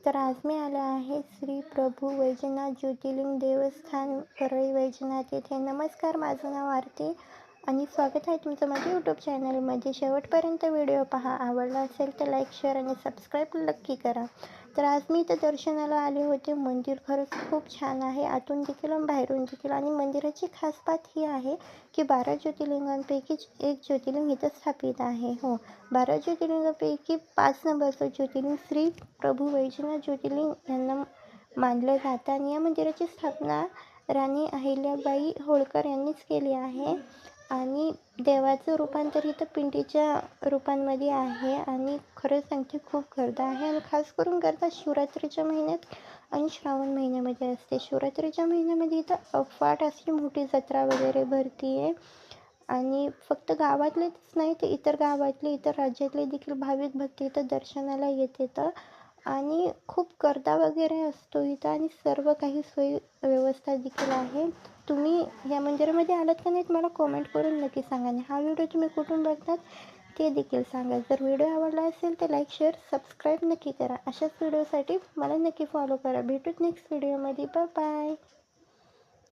तर आज मी आले आहे श्री प्रभू वैजनाथ ज्योतिर्लिंग देवस्थान परळी वैजनाथ येथे. नमस्कार, माझं नाव आरती आणि स्वागत आहे तुमचं माझ्या यूट्यूब चॅनलमध्ये. शेवटपर्यंत व्हिडिओ पहा. आवडला असेल तर लाईक, शेअर आणि सबस्क्राईब नक्की करा. तर आज मी इथं दर्शनाला आले होते. मंदिर खरंच खूप छान आहे, आतून देखील आणि बाहेरून देखील. आणि मंदिराची खास बात ही आहे की 12 ज्योतिर्लिंगांपैकीच एक ज्योतिर्लिंग इथं स्थापित आहे. 12 ज्योतिर्लिंगापैकी 5 नंबरचं ज्योतिर्लिंग श्री प्रभू वैजनाथ ज्योतिर्लिंग यांना मानलं जातं. आणि या मंदिराची स्थापना राणी अहिल्याबाई होळकर यांनीच केली आहे. आणि देवाचं रूपांतर इथं पिंडीच्या रूपांमध्ये आहे. आणि खरं सांगते, खूप गर्दा आहे. आणि खास करून गर्दा शिवरात्रीच्या महिन्यात आणि श्रावण महिन्यामध्ये असते. शिवरात्रीच्या महिन्यामध्ये इथं अफाट अशी मोठी जत्रा वगैरे भरती आहे. आणि फक्त गावातलेच नाही तर इतर गावातले, इतर राज्यातले देखील भाविक भक्त इथं दर्शनाला येतात. आणि खूप गर्दा वगैरे असतो इथं. आणि सर्व काही सोयी व्यवस्था देखील आहे. तुम्ही या मंदिरामध्ये आलात का नाहीत मला कॉमेंट करून नक्की सांगा. आणि हा व्हिडिओ तुम्ही कुठून बघतात ते देखील सांगा. जर व्हिडिओ आवडला असेल तर लाईक, शेअर, सबस्क्राईब नक्की करा. अशाच व्हिडिओसाठी मला नक्की फॉलो करा. भेटूच नेक्स्ट व्हिडिओमध्ये. Bye bye.